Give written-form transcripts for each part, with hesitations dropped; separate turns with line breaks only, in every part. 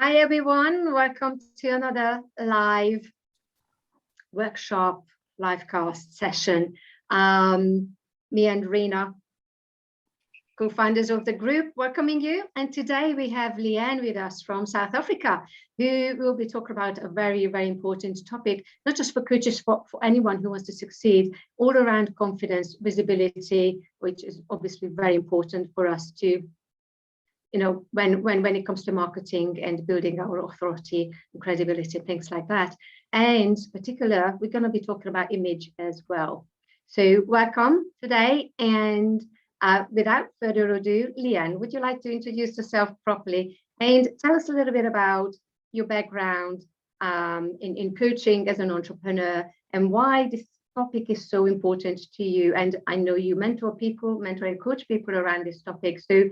Hi everyone, welcome to another live workshop, live cast session. Me and Rena, co-founders of the group, welcoming you. And today we have Lianne with us from South Africa, who will be talking about a very, very important topic, not just for coaches, for anyone who wants to succeed, all around confidence, visibility, which is obviously very important for us to, you know, when it comes to marketing and building our authority and credibility, things like that. And in particular, we're going to be talking about image as well. So welcome today. And without further ado, Lianne, would you like to introduce yourself properly and tell us a little bit about your background in coaching as an entrepreneur and why this topic is so important to you? And I know you mentor people, mentor and coach people around this topic. So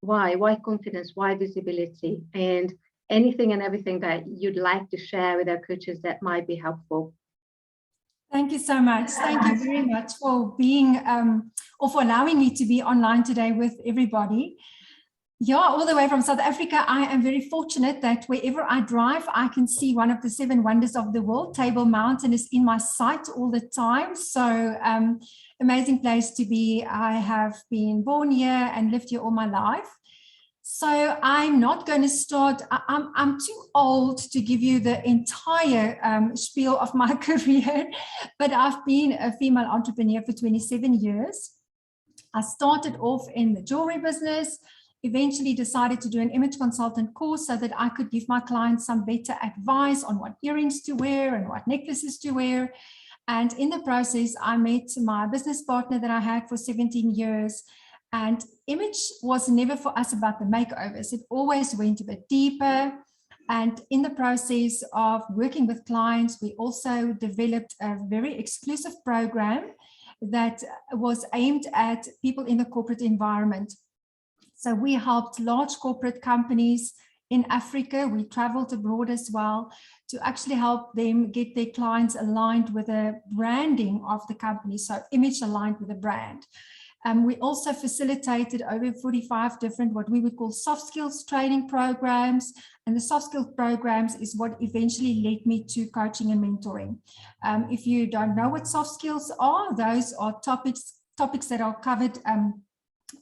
why confidence, why visibility, and anything and everything that you'd like to share with our coaches that might be helpful.
Thank you so much. Thank you very much for being or for allowing me to be online today with everybody. Yeah, all the way from South Africa. I am very fortunate that wherever I drive, I can see one of the 7 wonders of the world. Table Mountain is in my sight all the time. So amazing place to be. I have been born here and lived here all my life. So I'm not going to start, I'm too old to give you the entire spiel of my career, but I've been a female entrepreneur for 27 years. I started off in the jewelry business, eventually decided to do an image consultant course so that I could give my clients some better advice on what earrings to wear and what necklaces to wear. And in the process, I met my business partner that I had for 17 years. And image was never for us about the makeovers. It always went a bit deeper. And in the process of working with clients, we also developed a very exclusive program that was aimed at people in the corporate environment. So we helped large corporate companies in Africa. We traveled abroad as well to actually help them get their clients aligned with the branding of the company. So image aligned with the brand. We also facilitated over 45 different, what we would call soft skills training programs. And the soft skills programs is what eventually led me to coaching and mentoring. If you don't know what soft skills are, those are topics that are covered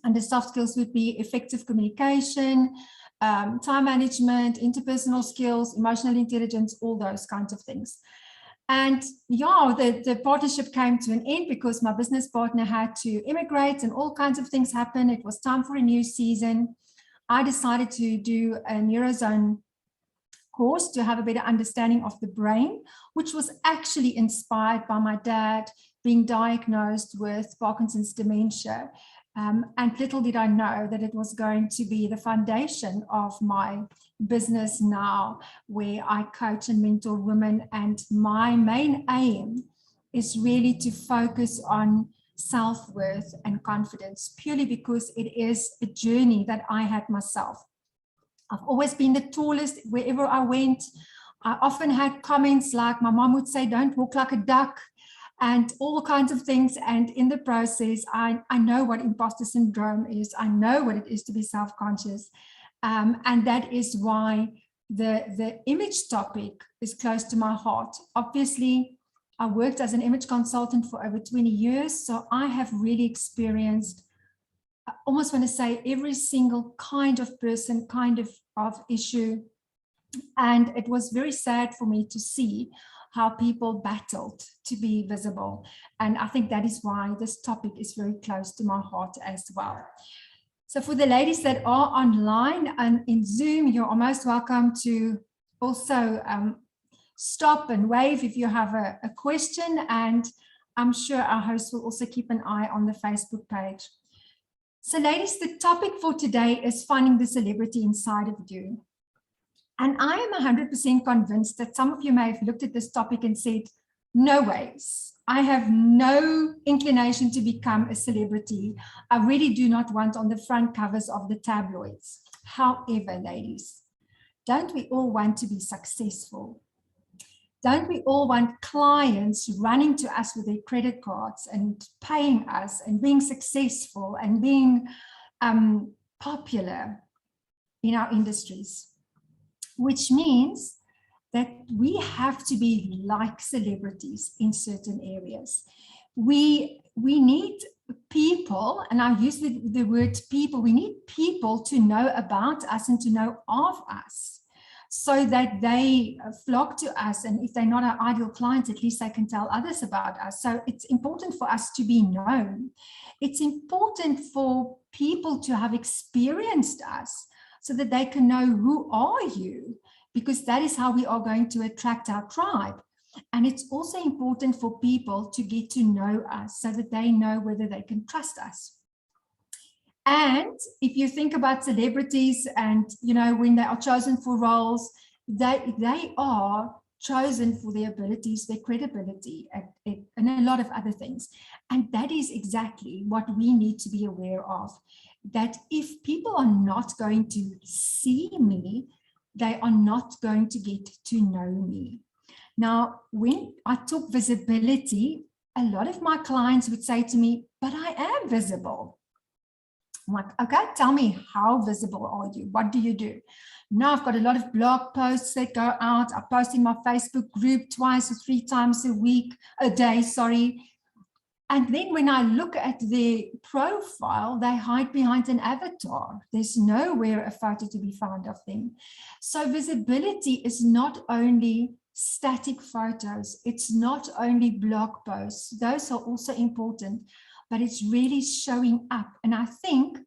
under soft skills would be effective communication, time management, interpersonal skills, emotional intelligence, all those kinds of things. And yeah, the partnership came to an end because my business partner had to immigrate and all kinds of things happened. It was time for a new season. I decided to do a Neurozone course to have a better understanding of the brain, which was actually inspired by my dad being diagnosed with Parkinson's dementia. And little did I know that it was going to be the foundation of my business now, where I coach and mentor women. And my main aim is really to focus on self-worth and confidence, purely because it is a journey that I had myself. I've always been the tallest wherever I went. I often had comments like my mom would say, "Don't walk like a duck," and all kinds of things. And in the process, I know what imposter syndrome is. I know what it is to be self-conscious. And that is why the image topic is close to my heart. Obviously, I worked as an image consultant for over 20 years. So I have really experienced, I almost want to say, every single kind of person, kind of issue. And it was very sad for me to see how people battled to be visible. And I think that is why this topic is very close to my heart as well. So for the ladies that are online and in Zoom, you're almost welcome to also stop and wave if you have a question. And I'm sure our host will also keep an eye on the Facebook page. So ladies, the topic for today is finding the celebrity inside of you. And I am 100% convinced that some of you may have looked at this topic and said, no ways, I have no inclination to become a celebrity. I really do not want on the front covers of the tabloids. However, ladies, don't we all want to be successful? Don't we all want clients running to us with their credit cards and paying us and being successful and being popular in our industries? which means that we have to be like celebrities in certain areas. We need people, and I use the word people, we need people to know about us and to know of us, so that they flock to us. And if they're not our ideal clients, at least they can tell others about us. So it's important for us to be known. It's important for people to have experienced us so that they can know, who are you? Because that is how we are going to attract our tribe. And it's also important for people to get to know us so that they know whether they can trust us. And if you think about celebrities and, you know, when they are chosen for roles, they are chosen for their abilities, their credibility, and a lot of other things. And that is exactly what we need to be aware of, that if people are not going to see me, they are not going to get to know me. Now, when I talk visibility, a lot of my clients would say to me, but I am visible. I'm like, okay, tell me, how visible are you? What do you do? Now I've got a lot of blog posts that go out. I post in my Facebook group twice or 3 times a day, sorry. And then when I look at their profile, they hide behind an avatar. There's nowhere a photo to be found of them. So visibility is not only static photos. It's not only blog posts. Those are also important, but it's really showing up. And I think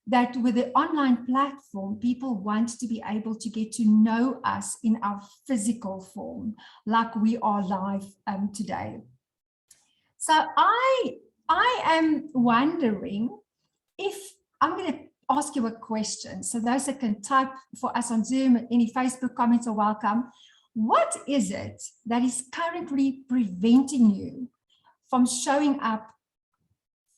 that with the online platform, people want to be able to get to know us in our physical form, like we are live today. So I am wondering if, I'm going to ask you a question. So those that can type for us on Zoom, any Facebook comments are welcome. What is it that is currently preventing you from showing up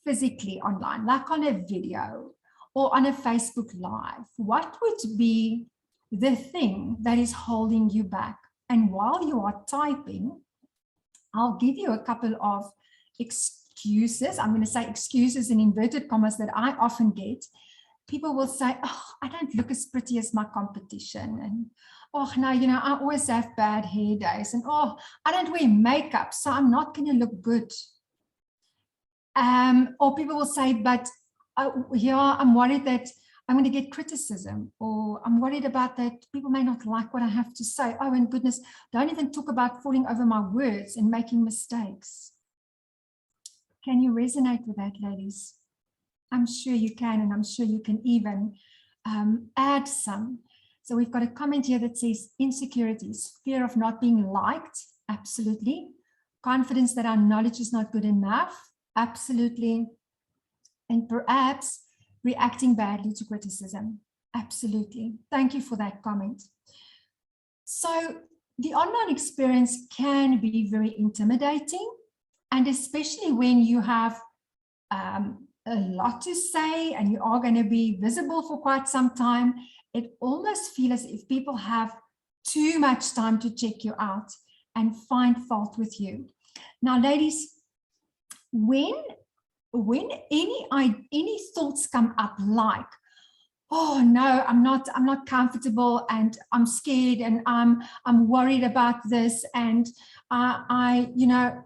physically online, like on a video or on a Facebook Live? What would be the thing that is holding you back? And while you are typing, I'll give you a couple of excuses. I'm going to say excuses in inverted commas that I often get. People will say, oh, I don't look as pretty as my competition. And, oh, no, you know, I always have bad hair days. And, oh, I don't wear makeup, so I'm not going to look good. Or people will say, but yeah, I'm worried that I'm going to get criticism, or I'm worried about that people may not like what I have to say. Oh, and goodness, don't even talk about falling over my words and making mistakes. Can you resonate with that, ladies? I'm sure you can, and I'm sure you can even add some. So we've got a comment here that says insecurities, fear of not being liked. Absolutely. Confidence that our knowledge is not good enough. Absolutely. And perhaps reacting badly to criticism. Absolutely. Thank you for that comment. So the online experience can be very intimidating, and especially when you have a lot to say and you are going to be visible for quite some time, it almost feels as if people have too much time to check you out and find fault with you. Now, ladies, when any thoughts come up like, oh no, I'm not comfortable, and I'm scared, and I'm worried about this, and you know,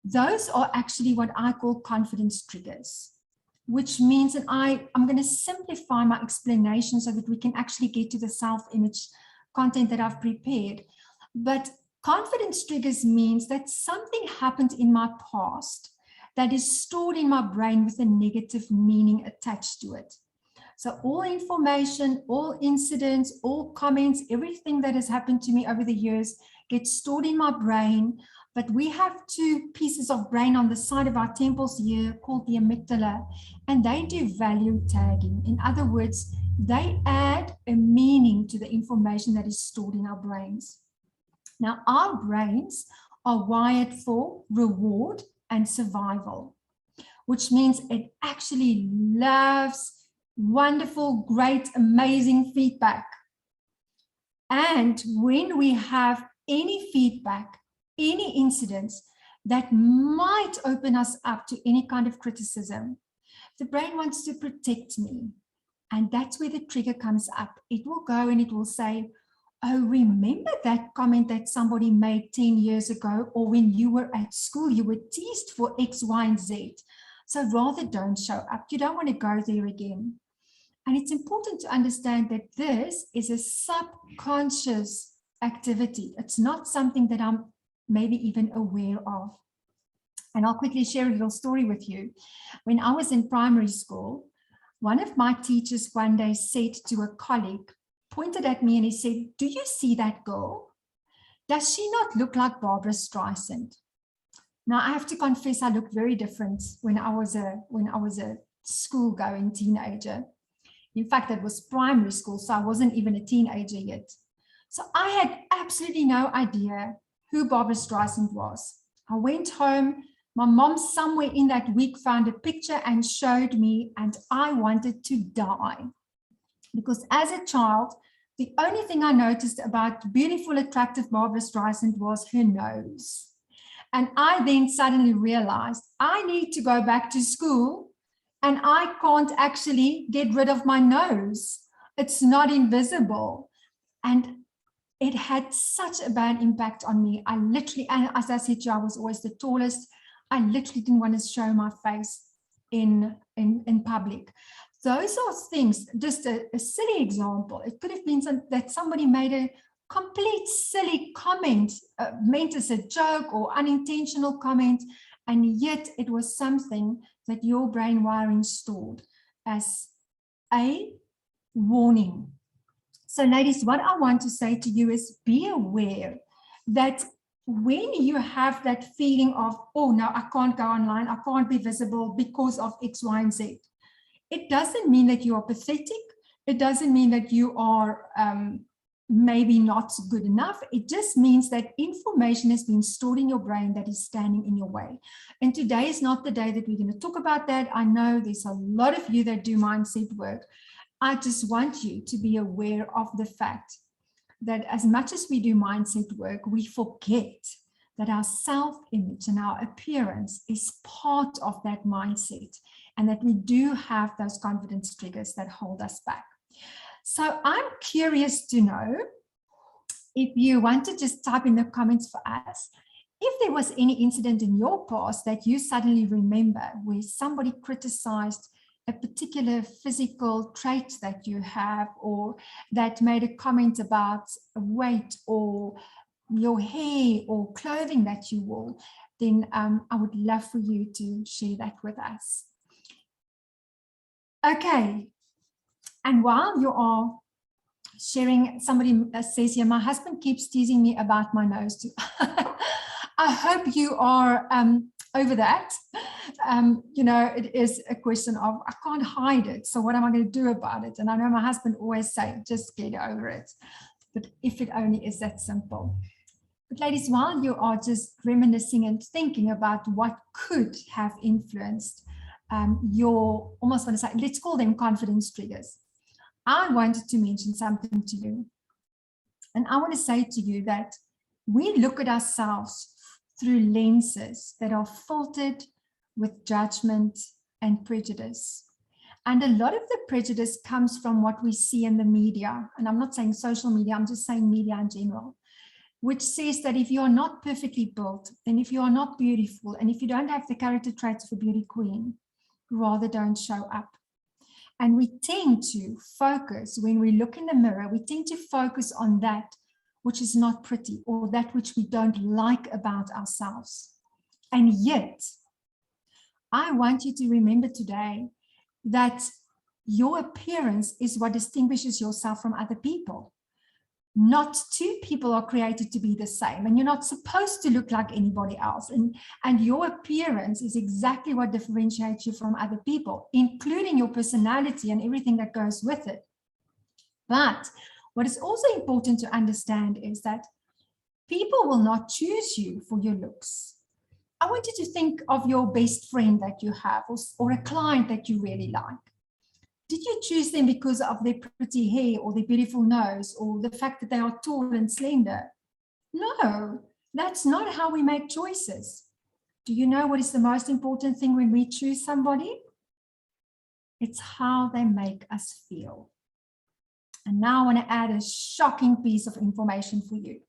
those are actually what I call confidence triggers, which means that I'm going to simplify my explanation so that we can actually get to the self-image content that I've prepared. But confidence triggers means that something happened in my past that is stored in my brain with a negative meaning attached to it. So all information, all incidents, all comments, everything that has happened to me over the years gets stored in my brain. But we have 2 pieces of brain on the side of our temples here called the amygdala, and they do value tagging. In other words, they add a meaning to the information that is stored in our brains. Now, our brains are wired for reward and survival, which means it actually loves wonderful, great, amazing feedback. And when we have any feedback, any incidents that might open us up to any kind of criticism, the brain wants to protect me. And that's where the trigger comes up. It will go and it will say, oh, remember that comment that somebody made 10 years ago, or when you were at school, you were teased for X, Y, and Z. So rather don't show up. You don't want to go there again. And it's important to understand that this is a subconscious activity. It's not something that I'm maybe even aware of. And I'll quickly share a little story with you. When I was in primary school, one of my teachers one day said to a colleague, pointed at me and he said, do you see that girl? Does she not look like Barbara Streisand? Now, I have to confess, I looked very different when I was a school-going teenager. In fact, it was primary school, so I wasn't even a teenager yet. So I had absolutely no idea who Barbara Streisand was. I went home. My mom somewhere in that week found a picture and showed me, and I wanted to die. Because as a child, the only thing I noticed about beautiful, attractive Barbara Streisand was her nose. And I then suddenly realized I need to go back to school and I can't actually get rid of my nose. It's not invisible. And it had such a bad impact on me. I literally, and as I said to you, I was always the tallest. I literally didn't want to show my face in public. Those are things, just a silly example. It could have been that somebody made a complete silly comment, meant as a joke or unintentional comment, and yet it was something that your brain wiring stored as a warning. So ladies, what I want to say to you is be aware that when you have that feeling of, oh no, I can't go online, I can't be visible because of X, Y, and Z, it doesn't mean that you are pathetic. It doesn't mean that you are maybe not good enough. It just means that information has been stored in your brain that is standing in your way. And today is not the day that we're going to talk about that. I know there's a lot of you that do mindset work. I just want you to be aware of the fact that as much as we do mindset work, we forget that our self-image and our appearance is part of that mindset, and that we do have those confidence triggers that hold us back. So I'm curious to know if you want to just type in the comments for us, if there was any incident in your past that you suddenly remember where somebody criticized a particular physical trait that you have, or that made a comment about weight or your hair or clothing that you wore, then I would love for you to share that with us. Okay, and while you are sharing, somebody says here, my husband keeps teasing me about my nose too. I hope you are over that. You know, it is a question of, I can't hide it, so what am I going to do about it? And I know my husband always say, just get over it. But if it only is that simple. But ladies, while you are just reminiscing and thinking about what could have influenced your, almost want to say, let's call them confidence triggers, I wanted to mention something to you. And I want to say to you that we look at ourselves through lenses that are filtered with judgment and prejudice. And a lot of the prejudice comes from what we see in the media. And I'm not saying social media, I'm just saying media in general, which says that if you're not perfectly built, and if you are not beautiful, and if you don't have the character traits of a beauty queen, rather don't show up. And we tend to focus, when we look in the mirror, we tend to focus on that which is not pretty, or that which we don't like about ourselves. And yet, I want you to remember today that your appearance is what distinguishes yourself from other people. Not two people are created to be the same, and you're not supposed to look like anybody else. And your appearance is exactly what differentiates you from other people, including your personality and everything that goes with it. But what is also important to understand is that people will not choose you for your looks. I want you to think of your best friend that you have, or a client that you really like. Did you choose them because of their pretty hair or their beautiful nose or the fact that they are tall and slender? No, that's not how we make choices. Do you know what is the most important thing when we choose somebody? It's how they make us feel. And now I want to add a shocking piece of information for you.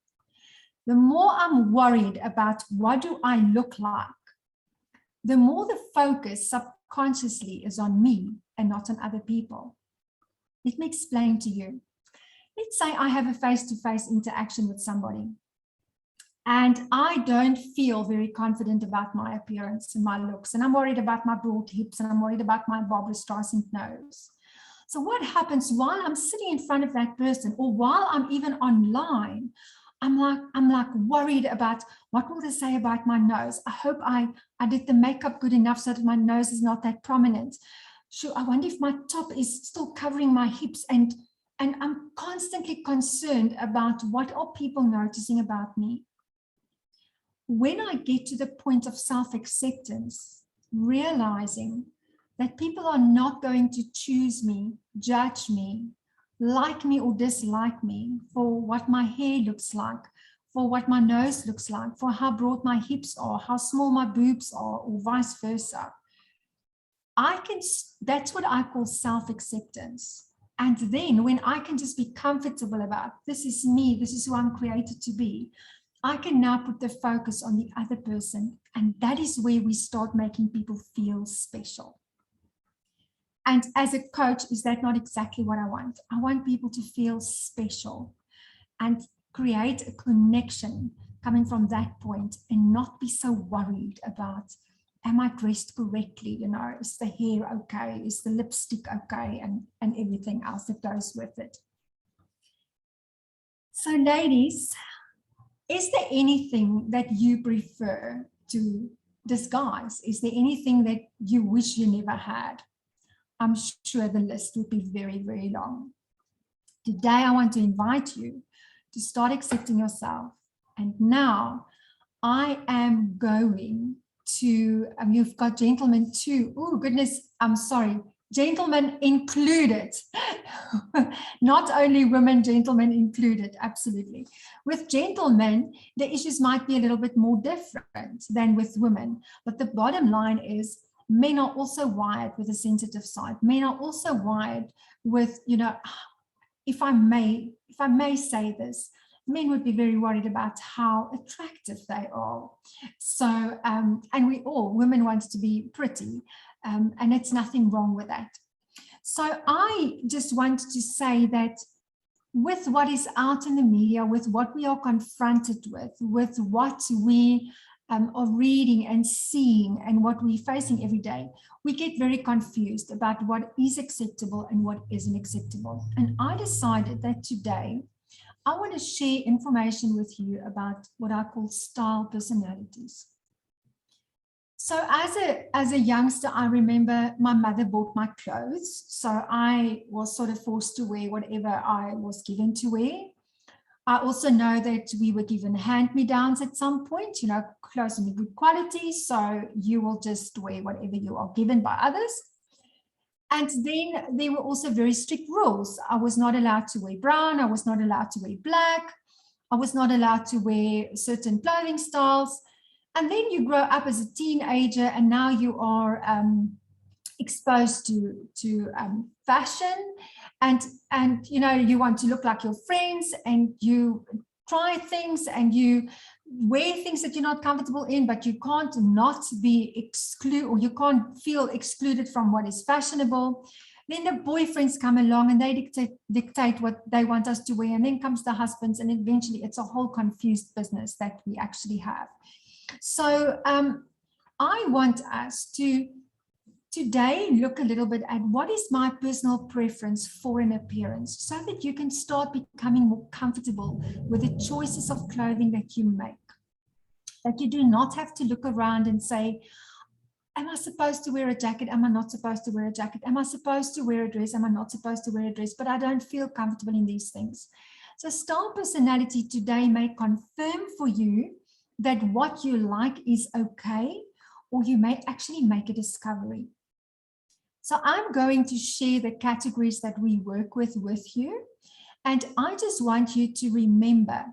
The more I'm worried about what do I look like, the more the focus subconsciously is on me and not on other people. Let me explain to you. Let's say I have a face-to-face interaction with somebody and I don't feel very confident about my appearance and my looks, and I'm worried about my broad hips and I'm worried about my Barbra Streisand nose. So what happens while I'm sitting in front of that person, or while I'm even online, I'm like worried about what will they say about my nose. I hope I did the makeup good enough so that my nose is not that prominent. Sure, I wonder if my top is still covering my hips, and I'm constantly concerned about what are people noticing about me. When I get to the point of self-acceptance, realizing that people are not going to choose me, judge me, like me or dislike me for what my hair looks like, for what my nose looks like, for how broad my hips are, how small my boobs are, or vice versa. That's what I call self-acceptance. And then when I can just be comfortable about, this is me, this is who I'm created to be, I can now put the focus on the other person. And that is where we start making people feel special. And as a coach, is that not exactly what I want? I want people to feel special and create a connection coming from that point, and not be so worried about, am I dressed correctly? You know, is the hair okay? Is the lipstick okay? And everything else that goes with it. So ladies, is there anything that you prefer to disguise? Is there anything that you wish you never had? I'm sure the list would be very, very long. Today, I want to invite you to start accepting yourself. And now I am going to, you've got gentlemen too. Oh, goodness, I'm sorry. Gentlemen included. Not only women, gentlemen included, absolutely. With gentlemen, the issues might be a little bit more different than with women. But the bottom line is, men are also wired with a sensitive side. Men are also wired with, you know, if I may say this, men would be very worried about how attractive they are. So, and women want to be pretty, and it's nothing wrong with that. So I just want to say that with what is out in the media, with what we are confronted with what we are reading and seeing and what we're facing every day, we get very confused about what is acceptable and what isn't acceptable. And I decided that today I want to share information with you about what I call style personalities. So as a youngster, I remember my mother bought my clothes. So I was sort of forced to wear whatever I was given to wear. I also know that we were given hand-me-downs at some point, you know, clothes in good quality. So you will just wear whatever you are given by others. And then there were also very strict rules. I was not allowed to wear brown. I was not allowed to wear black. I was not allowed to wear certain clothing styles. And then you grow up as a teenager, and now you are exposed to fashion, and you know, you want to look like your friends, and you try things and you wear things that you're not comfortable in, but you can't not be excluded, or you can't feel excluded from what is fashionable. Then the boyfriends come along and they dictate what they want us to wear, and then comes the husbands, and eventually it's a whole confused business that we actually have. So I want us to today look a little bit at what is my personal preference for an appearance, so that you can start becoming more comfortable with the choices of clothing that you make. That you do not have to look around and say, am I supposed to wear a jacket? Am I not supposed to wear a jacket? Am I supposed to wear a dress? Am I not supposed to wear a dress? But I don't feel comfortable in these things. So style personality today may confirm for you that what you like is okay, or you may actually make a discovery. So I'm going to share the categories that we work with you. And I just want you to remember,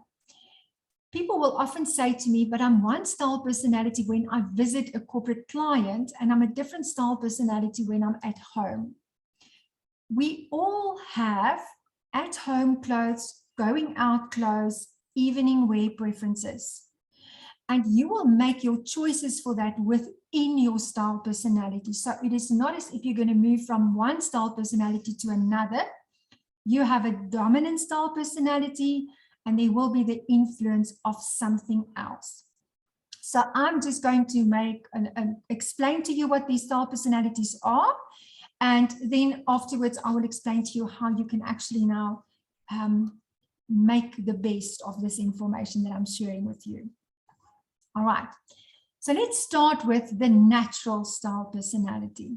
people will often say to me, but I'm one style personality when I visit a corporate client, and I'm a different style personality when I'm at home. we all have at-home clothes, going out clothes, evening wear preferences. And you will make your choices for that within your style personality. So it is not as if you're going to move from one style personality to another. You have a dominant style personality, and there will be the influence of something else. So I'm just going to explain to you what these style personalities are. And then afterwards, I will explain to you how you can actually now make the best of this information that I'm sharing with you. All right, so let's start with the natural style personality.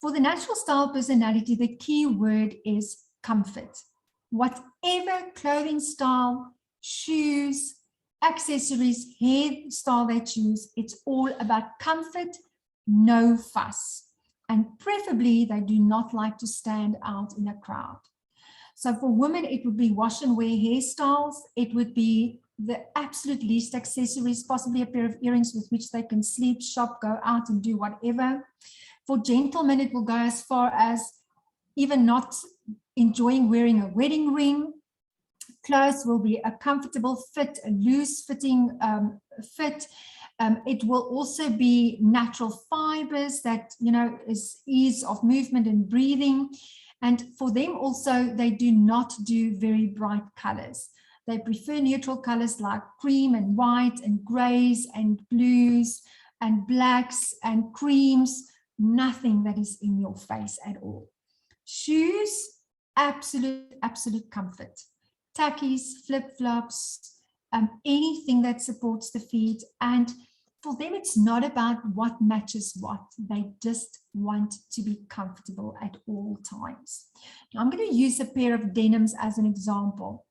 For the natural style personality, the key word is comfort. Whatever clothing style, shoes, accessories, hairstyle they choose, it's all about comfort, no fuss. And preferably, they do not like to stand out in a crowd. So for women, it would be wash and wear hairstyles. It would be the absolute least accessories, possibly a pair of earrings with which they can sleep, shop, go out and do whatever. For gentlemen, it will go as far as even not enjoying wearing a wedding ring. Clothes will be a comfortable fit, a loose fitting fit. It will also be natural fibers that, is ease of movement and breathing. And for them also, they do not do very bright colors. They prefer neutral colors like cream and white and grays and blues and blacks and creams, nothing that is in your face at all. Shoes, absolute comfort. Tackies, flip-flops, anything that supports the feet. And for them, it's not about what matches what. They just want to be comfortable at all times. Now, I'm going to use a pair of denims as an example.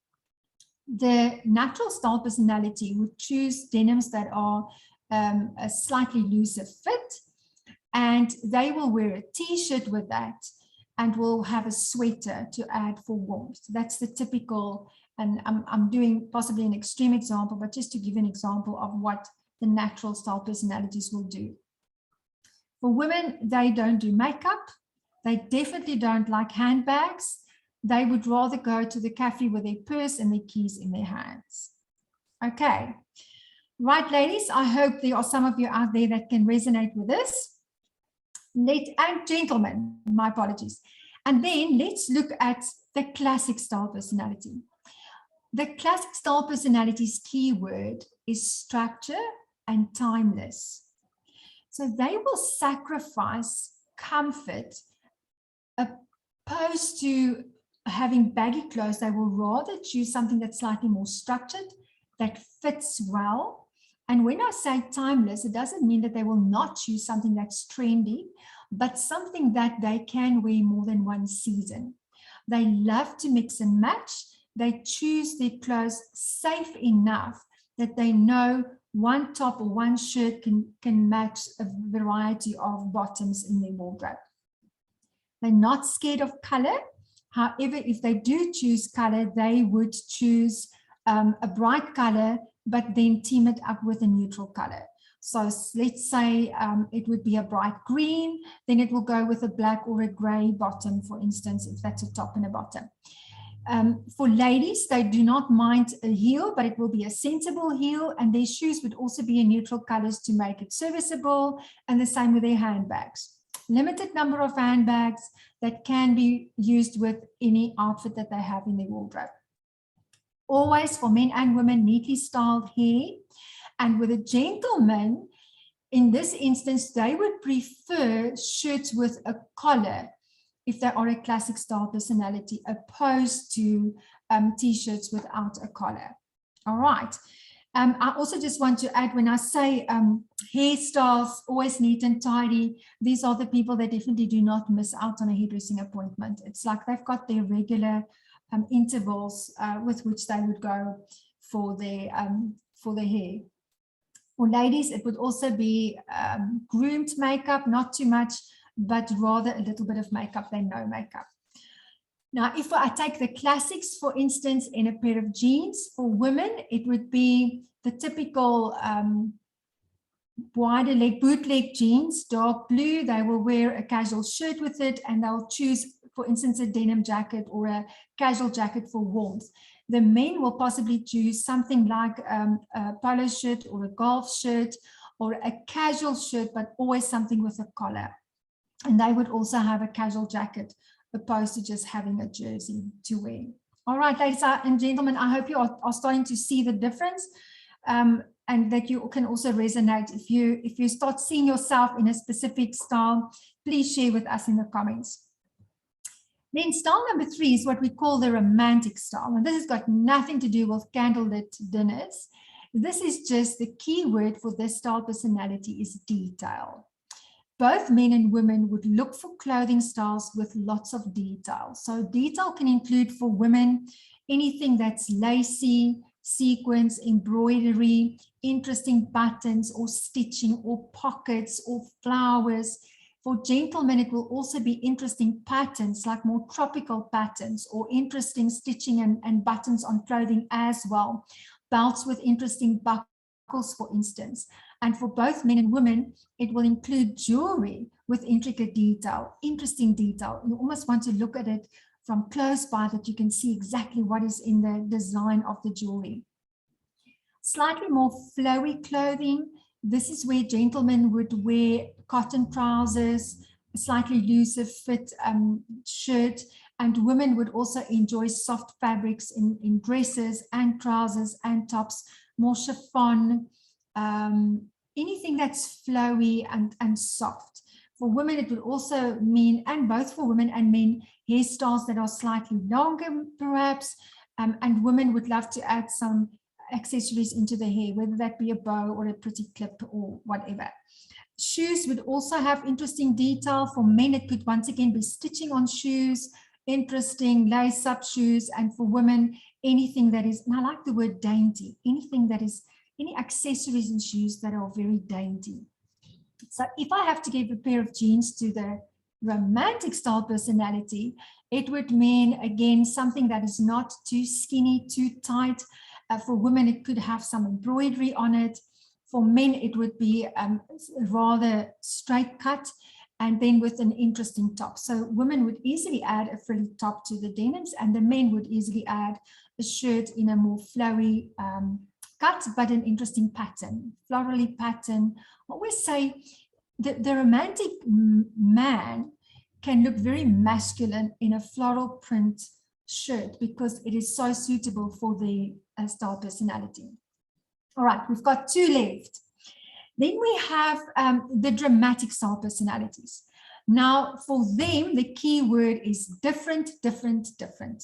The natural style personality would choose denims that are a slightly looser fit, and they will wear a t-shirt with that and will have a sweater to add for warmth. That's the typical, and I'm doing possibly an extreme example, but just to give an example of what the natural style personalities will do. For women, they don't do makeup. They definitely don't like handbags. They would rather go to the cafe with their purse and their keys in their hands. Okay. Right, ladies, I hope there are some of you out there that can resonate with this. And gentlemen, my apologies. And then let's look at the classic style personality. The classic style personality's key word is structure and timeless. So they will sacrifice comfort opposed to having baggy clothes. They will rather choose something that's slightly more structured, that fits well. And when I say timeless, it doesn't mean that they will not choose something that's trendy, but something that they can wear more than one season. They love to mix and match. They choose their clothes safe enough that they know one top or one shirt can match a variety of bottoms in their wardrobe. They're not scared of color. However, if they do choose color, they would choose a bright color, but then team it up with a neutral color. So let's say it would be a bright green, then it will go with a black or a gray bottom, for instance, if that's a top and a bottom. For ladies, they do not mind a heel, but it will be a sensible heel, and their shoes would also be in neutral colors to make it serviceable, and the same with their handbags. Limited number of handbags that can be used with any outfit that they have in their wardrobe. Always for men and women, neatly styled hair. And with a gentleman, in this instance, they would prefer shirts with a collar if they are a classic style personality, opposed to t-shirts without a collar. All right. I also just want to add, when I say hairstyles, always neat and tidy, these are the people that definitely do not miss out on a hairdressing appointment. It's like they've got their regular intervals with which they would go for their hair. For ladies, it would also be groomed makeup, not too much, but rather a little bit of makeup than no makeup. Now, if I take the classics, for instance, in a pair of jeans, for women, it would be the typical wider leg, bootleg jeans, dark blue. They will wear a casual shirt with it, and they'll choose for instance, a denim jacket or a casual jacket for warmth. The men will possibly choose something like a polo shirt or a golf shirt or a casual shirt, but always something with a collar. And they would also have a casual jacket opposed to just having a jersey to wear. All right, ladies and gentlemen, I hope you are starting to see the difference, and that you can also resonate. If you start seeing yourself in a specific style, please share with us in the comments. Then style number 3 is what we call the romantic style. And this has got nothing to do with candlelit dinners. This is just the key word for this style personality is detail. Both men and women would look for clothing styles with lots of detail. So detail can include for women anything that's lacy, sequins, embroidery, interesting buttons or stitching or pockets or flowers. For gentlemen, it will also be interesting patterns, like more tropical patterns or interesting stitching and buttons on clothing as well. Belts with interesting buckles, for instance. And for both men and women, it will include jewelry with intricate detail, interesting detail. You almost want to look at it from close by that you can see exactly what is in the design of the jewelry. Slightly more flowy clothing. This is where gentlemen would wear cotton trousers, a slightly looser fit shirt, and women would also enjoy soft fabrics in dresses and trousers and tops, more chiffon, anything that's flowy and soft. For women, it would also mean, and both for women and men, hairstyles that are slightly longer, perhaps, and women would love to add some accessories into the hair, whether that be a bow or a pretty clip or whatever. Shoes would also have interesting detail. For men, it could once again be stitching on shoes, interesting lace-up shoes, and for women, anything that is, and I like the word dainty, anything that is, any accessories in shoes that are very dainty. So if I have to give a pair of jeans to the romantic style personality, it would mean, again, something that is not too skinny, too tight. For women, it could have some embroidery on it. For men, it would be rather straight cut and then with an interesting top. So women would easily add a frilly top to the denims, and the men would easily add a shirt in a more flowy cut, but an interesting pattern, florally pattern. I always say that the romantic man can look very masculine in a floral print shirt because it is so suitable for the style personality. All right, we've got 2 left. Then we have the dramatic style personalities. Now, for them, the key word is different, different, different.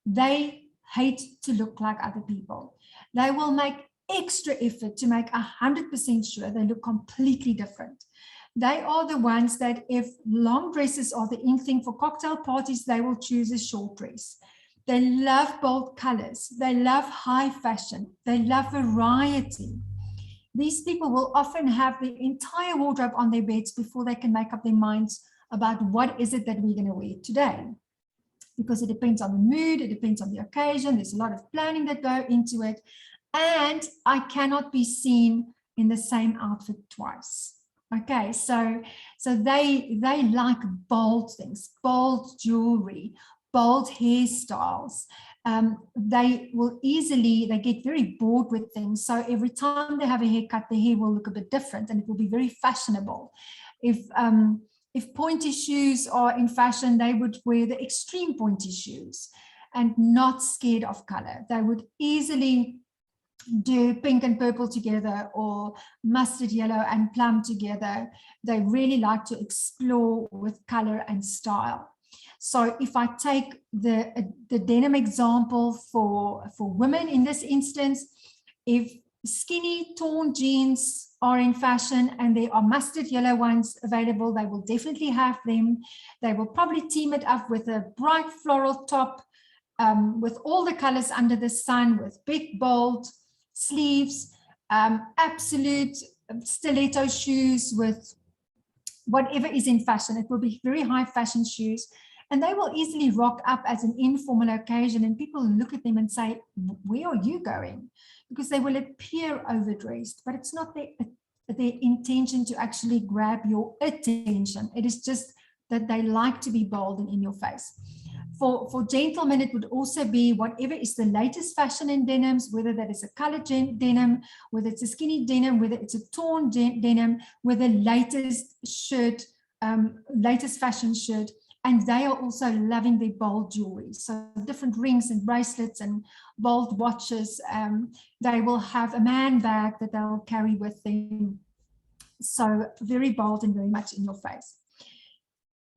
They hate to look like other people. They will make extra effort to make 100% sure they look completely different. They are the ones that if long dresses are the in thing for cocktail parties, they will choose a short dress. They love bold colors. They love high fashion. They love variety. These people will often have the entire wardrobe on their beds before they can make up their minds about what is it that we're going to wear today. Because it depends on the mood, it depends on the occasion. There's a lot of planning that go into it. And I cannot be seen in the same outfit twice. Okay, so they like bold things, bold jewelry, bold hairstyles. They get very bored with things. So every time they have a haircut, the hair will look a bit different and it will be very fashionable. If pointy shoes are in fashion, they would wear the extreme pointy shoes and not scared of color. They would easily do pink and purple together or mustard yellow and plum together. They really like to explore with color and style. So if I take the denim example for women in this instance, if skinny torn jeans are in fashion and there are mustard yellow ones available, they will definitely have them. They will probably team it up with a bright floral top with all the colors under the sun, with big bold sleeves, absolute stiletto shoes with whatever is in fashion. It will be very high fashion shoes, and they will easily rock up as an informal occasion, and people look at them and say, where are you going? Because they will appear overdressed, but it's not their intention to actually grab your attention. It is just that they like to be bold and in your face. For gentlemen, it would also be whatever is the latest fashion in denims, whether that is a colored denim, whether it's a skinny denim, whether it's a torn denim, with the latest shirt, latest fashion shirt. And they are also loving their bold jewelry. So different rings and bracelets and bold watches. They will have a man bag that they'll carry with them. So very bold and very much in your face.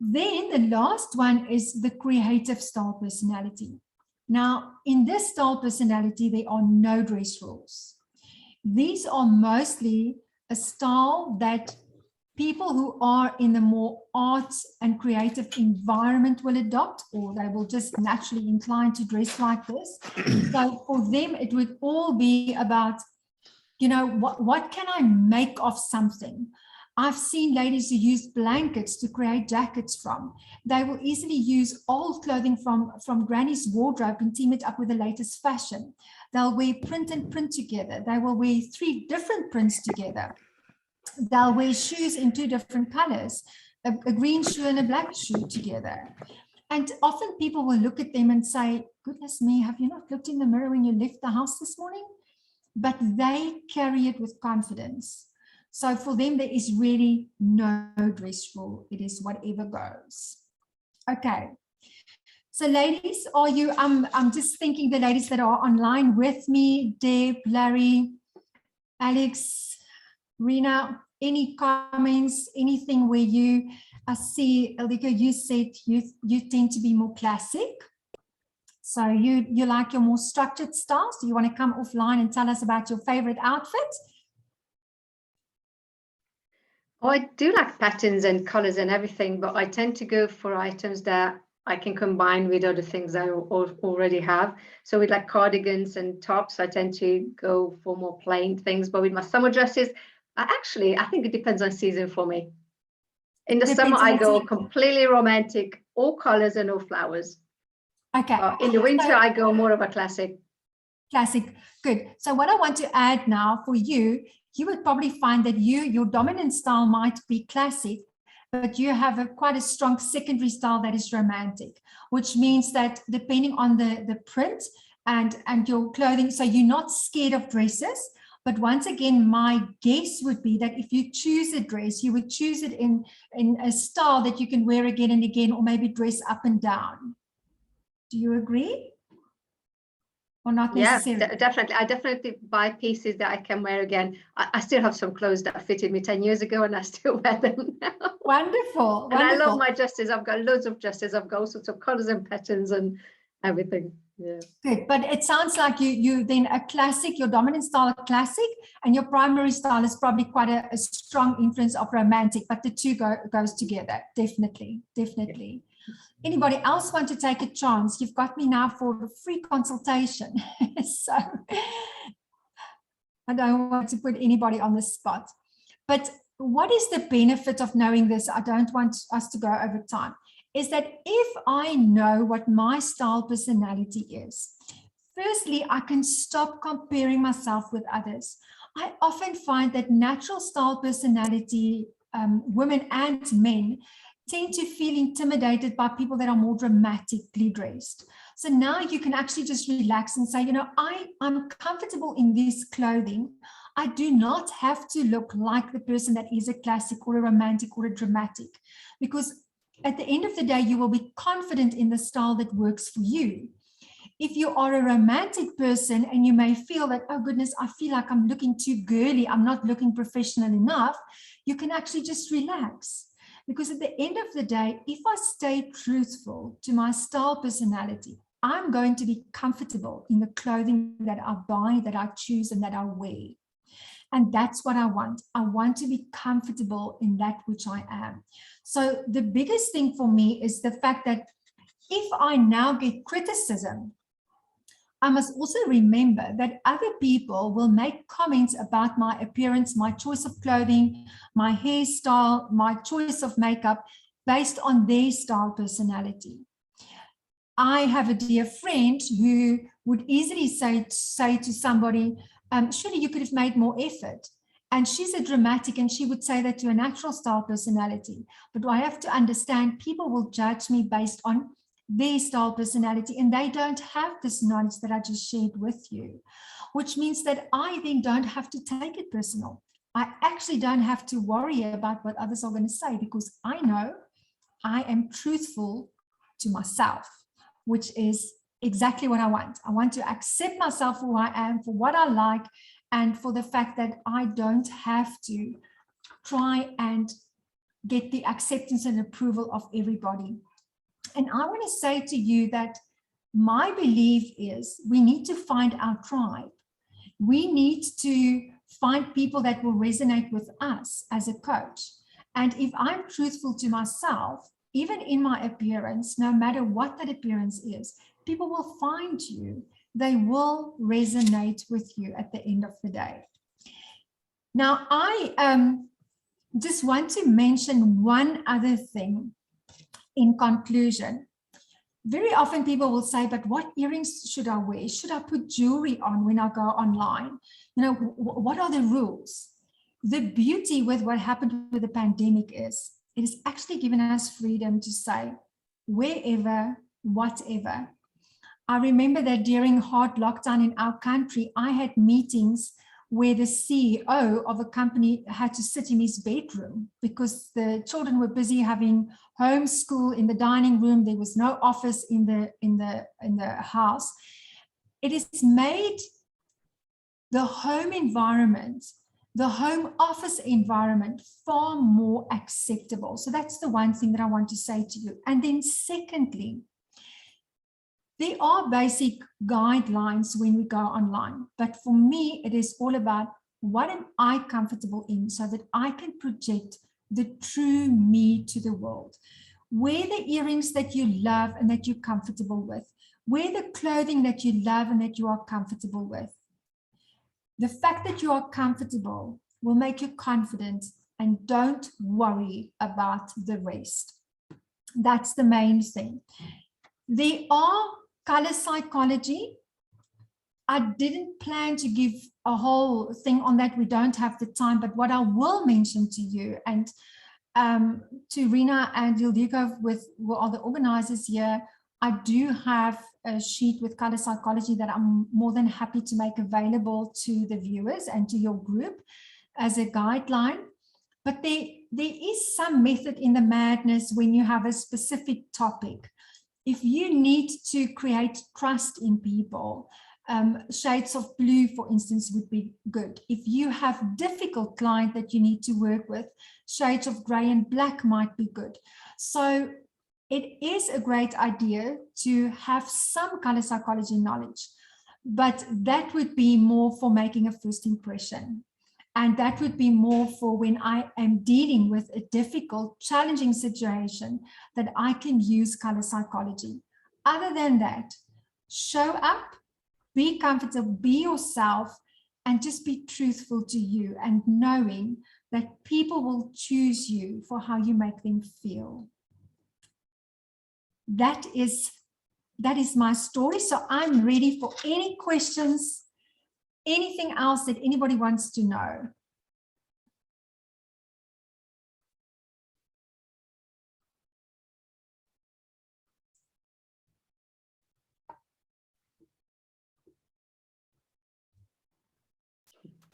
Then the last one is the creative style personality. Now, in this style personality, there are no dress rules. These are mostly a style that people who are in the more arts and creative environment will adopt, or they will just naturally incline to dress like this. So for them, it would all be about, you know, what can I make of something? I've seen ladies who use blankets to create jackets from. They will easily use old clothing from granny's wardrobe and team it up with the latest fashion. They'll wear print and print together. They will wear 3 different prints together. They'll wear shoes in 2 different colors, a green shoe and a black shoe together. And often people will look at them and say, goodness me, have you not looked in the mirror when you left the house this morning? But they carry it with confidence. So for them, there is really no dress rule. It is whatever goes. Okay. So ladies, are you, I'm just thinking the ladies that are online with me, Deb, Larry, Alex, Rena, any comments, anything where you, I see, Eldiko, you said you tend to be more classic. So you like your more structured styles. Do you want to come offline and tell us about your favorite outfit?
Oh, I do like patterns and colors and everything, but I tend to go for items that I can combine with other things I already have. So with like cardigans and tops, I tend to go for more plain things. But with my summer dresses, I think it depends on season for me. In the summer, I go completely romantic, all colors and all flowers.
Okay.
In the winter, I go more of a classic.
Classic, good. So what I want to add now for you, you would probably find that your dominant style might be classic, but you have quite a strong secondary style that is romantic, which means that depending on the print and your clothing, so you're not scared of dresses. But once again, my guess would be that if you choose a dress, you would choose it in a style that you can wear again and again, or maybe dress up and down. Do you agree? Or not necessarily?
Yeah, definitely. I definitely buy pieces that I can wear again. I still have some clothes that fitted me 10 years ago and I still wear them now.
Wonderful.
And I love my dresses. I've got loads of dresses. I've got all sorts of colors and patterns and everything. Yeah.
Good. But it sounds like you then a classic, your dominant style a classic, and your primary style is probably quite a strong influence of romantic, but the two goes together. Definitely. Definitely. Yeah. Anybody else want to take a chance? You've got me now for a free consultation. So I don't want to put anybody on the spot. But what is the benefit of knowing this? I don't want us to go over time. Is that if I know what my style personality is, firstly, I can stop comparing myself with others. I often find that natural style personality, women and men, tend to feel intimidated by people that are more dramatically dressed. So now you can actually just relax and say, you know, I'm comfortable in this clothing. I do not have to look like the person that is a classic or a romantic or a dramatic, because at the end of the day, you will be confident in the style that works for you. If you are a romantic person and you may feel that, oh goodness, I feel like I'm looking too girly, I'm not looking professional enough, you can actually just relax. Because at the end of the day, if I stay truthful to my style personality, I'm going to be comfortable in the clothing that I buy, that I choose, and that I wear. And that's what I want. I want to be comfortable in that which I am. So the biggest thing for me is the fact that if I now get criticism, I must also remember that other people will make comments about my appearance, my choice of clothing, my hairstyle, my choice of makeup based on their style personality. I have a dear friend who would easily say to somebody, surely you could have made more effort. And she's a dramatic, and she would say that to a natural style personality. But I have to understand people will judge me based on their style personality, and they don't have this knowledge that I just shared with you, which means that I then don't have to take it personal. I actually don't have to worry about what others are going to say, because I know I am truthful to myself, which is exactly what I want. I want to accept myself for who I am, for what I like, and for the fact that I don't have to try and get the acceptance and approval of everybody. And I want to say to you that my belief is we need to find our tribe. We need to find people that will resonate with us as a coach. And if I'm truthful to myself, even in my appearance, no matter what that appearance is, people will find you. They will resonate with you at the end of the day. Now, I just want to mention one other thing in conclusion. Very often people will say, but what earrings should I wear? Should I put jewelry on when I go online? You know, what are the rules? The beauty with what happened with the pandemic is it has actually given us freedom to say wherever, whatever. I remember that during hard lockdown in our country, I had meetings where the CEO of a company had to sit in his bedroom because the children were busy having homeschool in the dining room. There was no office in the house. It has made the home environment, the home office environment, far more acceptable. So that's the one thing that I want to say to you. And then secondly, there are basic guidelines when we go online, but for me, it is all about what am I comfortable in so that I can project the true me to the world. Wear the earrings that you love and that you're comfortable with. Wear the clothing that you love and that you are comfortable with. The fact that you are comfortable will make you confident, and don't worry about the rest. That's the main thing. There are color psychology. I didn't plan to give a whole thing on that. We don't have the time, but what I will mention to you and to Rina and Ildiko, who are the organizers here, I do have a sheet with color psychology that I'm more than happy to make available to the viewers and to your group as a guideline. But there is some method in the madness when you have a specific topic. If you need to create trust in people, shades of blue, for instance, would be good. If you have difficult client that you need to work with, shades of gray and black might be good. So it is a great idea to have some color psychology knowledge, but that would be more for making a first impression. And that would be more for when I am dealing with a difficult, challenging situation that I can use color psychology. Other than that, show up, be comfortable, be yourself, and just be truthful to you, and knowing that people will choose you for how you make them feel. That is my story. So I'm ready for any questions. Anything else that anybody wants to know?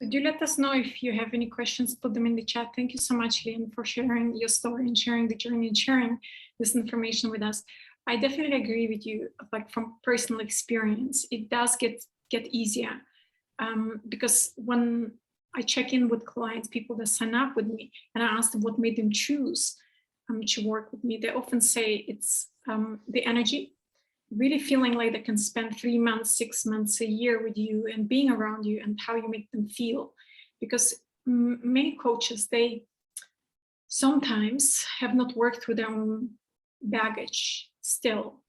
Do let us know if you have any questions, put them in the chat. Thank you so much, Lianne, for sharing your story and sharing the journey and sharing this information with us. I definitely agree with you, like from personal experience, it does get easier. Because when I check in with clients, people that sign up with me, and I ask them what made them choose to work with me, they often say it's the energy, really feeling like they can spend 3 months, 6 months, a year with you and being around you and how you make them feel. Because many coaches, they sometimes have not worked through their own baggage still.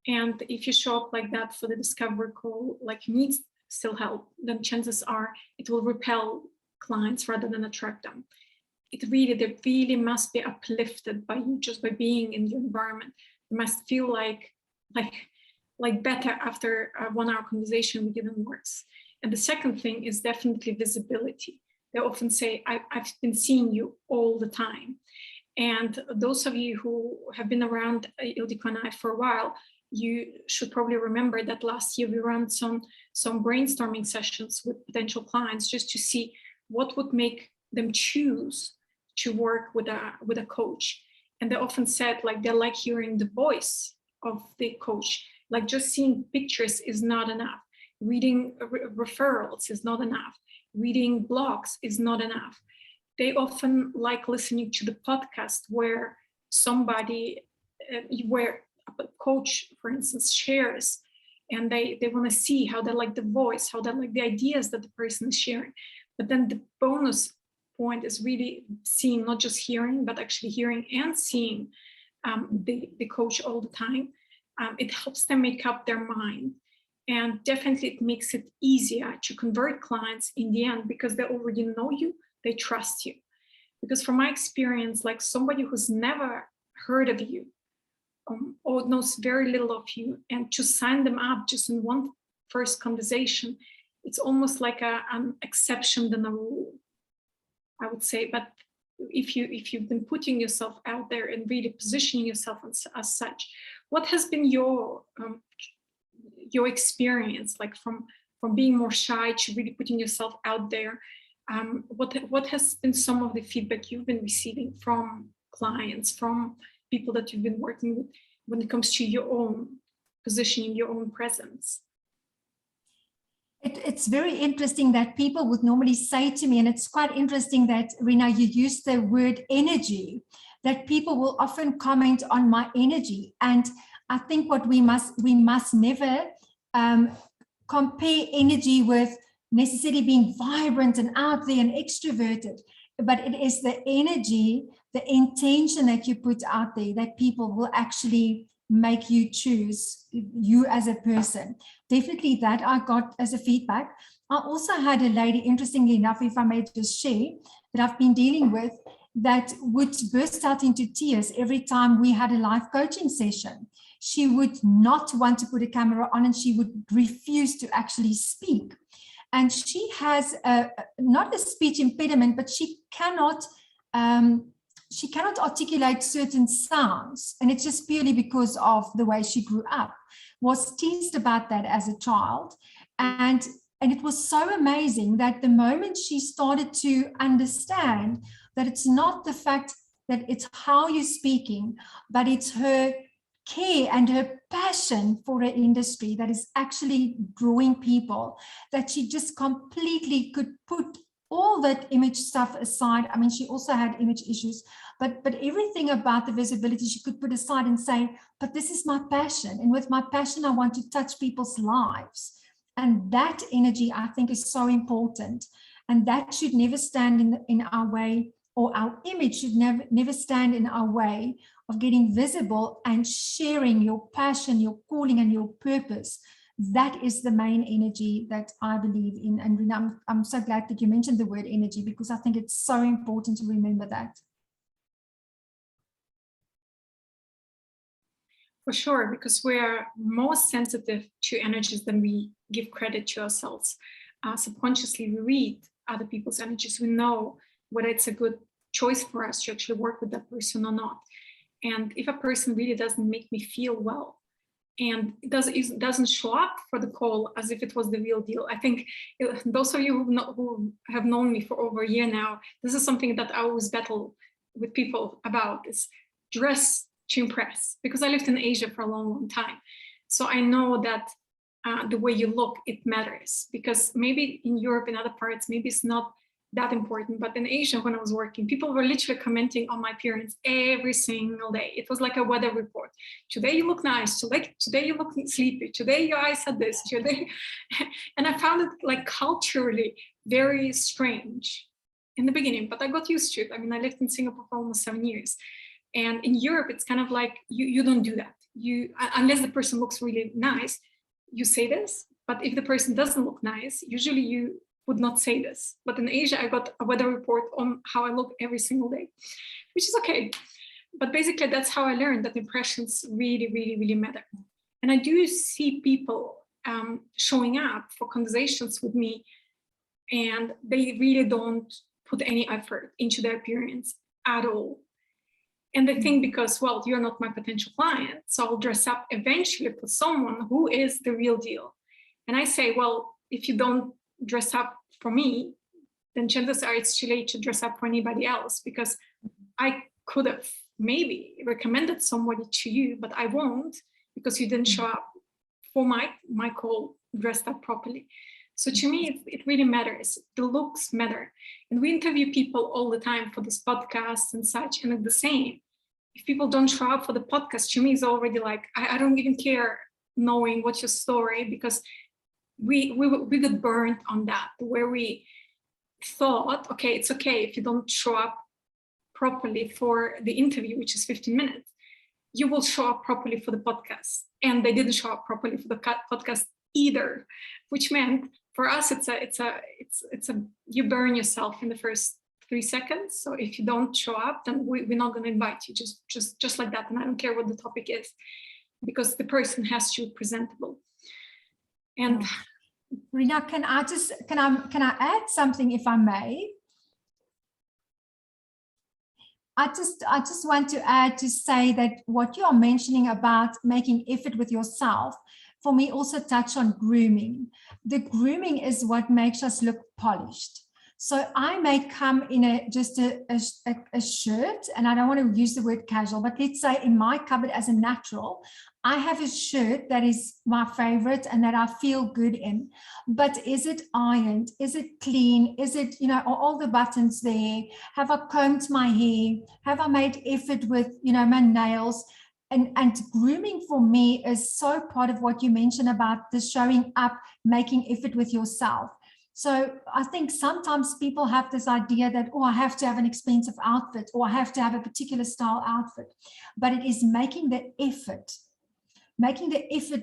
And if you show up like that for the discovery call, like needs still help, then chances are it will repel clients rather than attract them. They really must be uplifted by you just by being in your environment. They must feel like better after a 1 hour conversation with you than worse. And the second thing is definitely visibility. they often say, I've been seeing you all the time. And those of you who have been around Ildiko and I for a while, you should probably remember that last year we ran some brainstorming sessions with potential clients just to see what would make them choose to work with a coach. And they often said, like, they like hearing the voice of the coach. Like, just seeing pictures is not enough. Reading referrals is not enough. Reading blogs is not enough. They often like listening to the podcast where where a coach, for instance, shares, and they want to see how they like the voice, how they like the ideas that the person is sharing. But then the bonus point is really seeing, not just hearing, but actually hearing and seeing the coach all the time. It helps them make up their mind. And definitely it makes it easier to convert clients in the end, because they already know you, they trust you. Because from my experience, like, somebody who's never heard of you or knows very little of you, and to sign them up just in one first conversation, it's almost like an exception than a rule, I would say. But if you've been putting yourself out there and really positioning yourself as such, what has been your experience, like from being more shy to really putting yourself out there? What has been some of the feedback you've been receiving from clients, from people that you've been working with, when it comes to your own positioning, your own presence?
It's very interesting that people would normally say to me, and it's quite interesting that, Rina, you use the word energy, that people will often comment on my energy. And I think what we must never compare energy with necessarily being vibrant and out there and extroverted, but it is the energy, the intention that you put out there that people will actually make you choose you as a person. Definitely that I got as a feedback. I also had a lady, interestingly enough, if I may just share, that I've been dealing with, that would burst out into tears every time we had a live coaching session. She would not want to put a camera on, and she would refuse to actually speak. And she has not a speech impediment, but she cannot articulate certain sounds. And it's just purely because of the way she grew up. Was teased about that as a child. And it was so amazing that the moment she started to understand that it's not the fact that it's how you're speaking, but it's her care and her passion for her industry that is actually drawing people, that she just completely could put all that image stuff aside. I mean, she also had image issues, but everything about the visibility she could put aside and say, but this is my passion. And with my passion, I want to touch people's lives. And that energy, I think, is so important. And that should never stand in our way, or our image should never stand in our way of getting visible and sharing your passion, your calling, and your purpose. That is the main energy that I believe in. And Rina, I'm so glad that you mentioned the word energy, because I think it's so important to remember that.
For sure, because we are more sensitive to energies than we give credit to ourselves. Subconsciously, we read other people's energies. We know whether it's a good choice for us to actually work with that person or not. And if a person really doesn't make me feel well, and it doesn't show up for the call as if it was the real deal. I think those of you who have known me for over a year now, this is something that I always battle with people about, is dress to impress, because I lived in Asia for a long time. So I know that the way you look, it matters, because maybe in Europe and other parts, maybe it's not that important. But in Asia, when I was working, people were literally commenting on my appearance every single day. It was like a weather report. Today you look nice. Today you look sleepy. Today your eyes are this. Today, and I found it like culturally very strange in the beginning, but I got used to it. I mean, I lived in Singapore for almost 7 years, and in Europe, it's kind of like you don't do that. Unless the person looks really nice, you say this. But if the person doesn't look nice, usually you would not say this. But in Asia, I got a weather report on how I look every single day, which is okay. But basically, that's how I learned that impressions really, really, really matter. And I do see people showing up for conversations with me and they really don't put any effort into their appearance at all. And they think because, well, you're not my potential client, so I'll dress up eventually for someone who is the real deal. And I say, well, if you don't dress up for me, then chances are it's too late to dress up for anybody else, because I could have maybe recommended somebody to you, but I won't, because you didn't show up for my call dressed up properly. So to me, it really matters. The looks matter. And we interview people all the time for this podcast and such, and it's the same. If people don't show up for the podcast, to me, it's already like, I don't even care knowing what's your story, because we got burned on that, where we thought, okay, it's okay if you don't show up properly for the interview, which is 15 minutes, you will show up properly for the podcast. And they didn't show up properly for the podcast either, which meant for us, it's a you burn yourself in the first 3 seconds. So if you don't show up, then we're not going to invite you, just like that. And I don't care what the topic is, because the person has to be presentable. And
Rina, can I add something, if I may? I just want to add to say that what you are mentioning about making effort with yourself, for me, also touch on grooming. The grooming is what makes us look polished. So I may come in just a shirt, and I don't want to use the word casual, but let's say in my cupboard as a natural, I have a shirt that is my favorite and that I feel good in. But is it ironed? Is it clean? Is it, are all the buttons there? Have I combed my hair? Have I made effort with, my nails? And grooming for me is so part of what you mentioned about the showing up, making effort with yourself. So I think sometimes people have this idea that, I have to have an expensive outfit, or I have to have a particular style outfit. But it is making the effort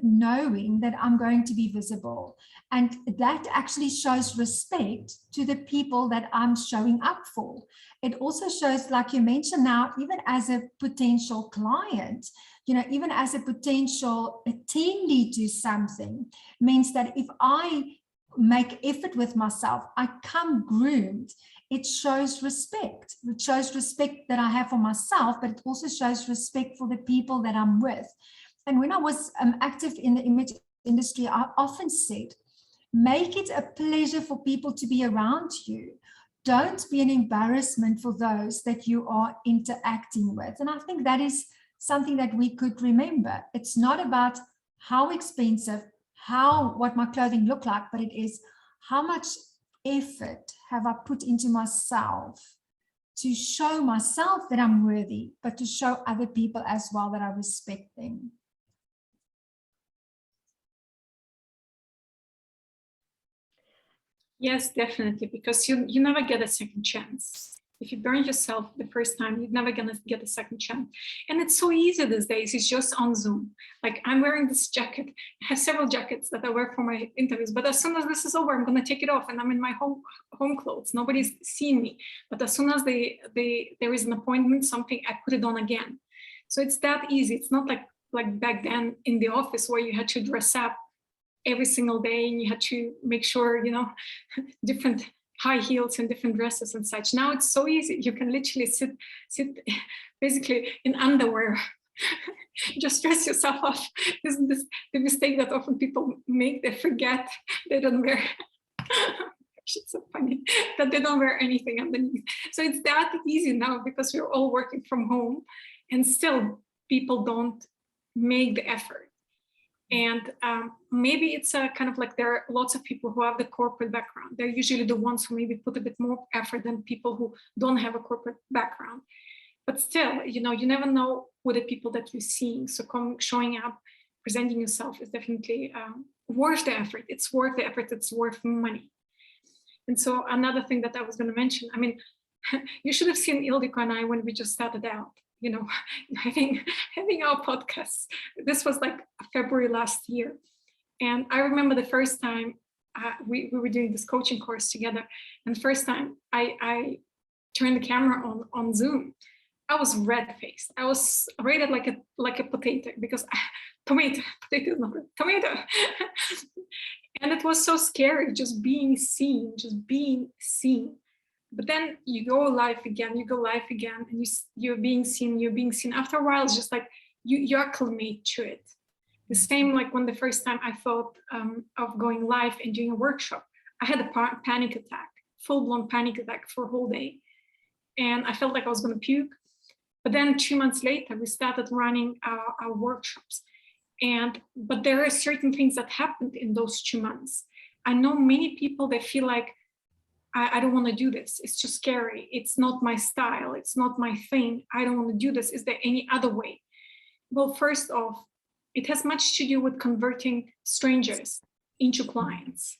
knowing that I'm going to be visible. And that actually shows respect to the people that I'm showing up for. It also shows, like you mentioned now, even as a potential client, even as a potential team lead to something, means that if I make effort with myself, I come groomed, it shows respect. It shows respect that I have for myself, but it also shows respect for the people that I'm with. And when I was active in the image industry, I often said, make it a pleasure for people to be around you. Don't be an embarrassment for those that you are interacting with. And I think that is something that we could remember. It's not about how expensive, what my clothing look like, but it is how much effort have I put into myself to show myself that I'm worthy, but to show other people as well that I respect them.
Yes, definitely, because you never get a second chance. If you burn yourself the first time, you're never gonna get a second chance. And it's so easy these days, it's just on Zoom. Like, I'm wearing this jacket. I have several jackets that I wear for my interviews, but as soon as this is over, I'm gonna take it off and I'm in my home clothes. Nobody's seeing me. But as soon as there is an appointment, something, I put it on again. So it's that easy. It's not like back then in the office where you had to dress up every single day and you had to make sure, different high heels and different dresses and such. Now it's so easy. You can literally sit basically in underwear, just dress yourself up. Isn't this the mistake that often people make? They forget they don't wear, it's so funny, that they don't wear anything underneath. So it's that easy now because we're all working from home, and still people don't make the effort. And maybe it's a kind of like, there are lots of people who have the corporate background. They're usually the ones who maybe put a bit more effort than people who don't have a corporate background. But still, you never know who the people that you're seeing. So showing up, presenting yourself is definitely worth the effort. It's worth the effort. It's worth money. And so another thing that I was going to mention, I mean, you should have seen Ildiko and I when we just started out. Having our podcasts. This was like February last year. And I remember the first time we were doing this coaching course together. And the first time I turned the camera on Zoom, I was red-faced. I was rated like a potato, because tomato is not good, tomato. And it was so scary, just being seen. But then you go live again, and you're being seen. After a while, it's just like you acclimate to it. The same like when the first time I thought of going live and doing a workshop, I had a panic attack, full-blown panic attack for a whole day. And I felt like I was going to puke. But then 2 months later, we started running our workshops. But there are certain things that happened in those 2 months. I know many people that feel like, I don't want to do this. It's too scary. It's not my style. It's not my thing. I don't want to do this. Is there any other way? Well, first off, it has much to do with converting strangers into clients.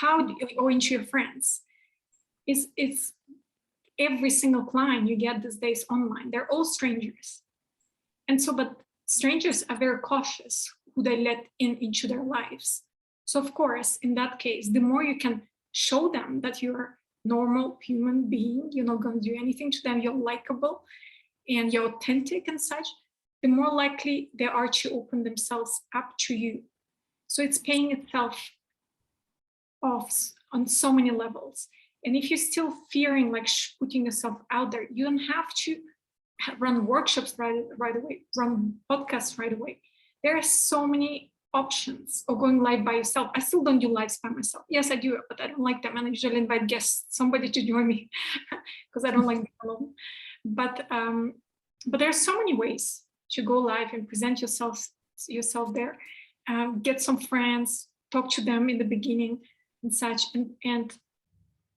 Or into your friends. It's every single client you get these days online. They're all strangers. And so, but strangers are very cautious who they let into their lives. So of course, in that case, the more you can show them that you're a normal human being, you're not going to do anything to them, you're likable and you're authentic and such, the more likely they are to open themselves up to you. So it's paying itself off on so many levels. And if you're still fearing like putting yourself out there, you don't have to run workshops right away, run podcasts right away. There are so many options, or going live by yourself. I still don't do lives by myself. Yes, I do, but I don't like them. And I usually invite guests, somebody to join me because I don't like being alone. But there are so many ways to go live and present yourself there, get some friends, talk to them in the beginning and such, and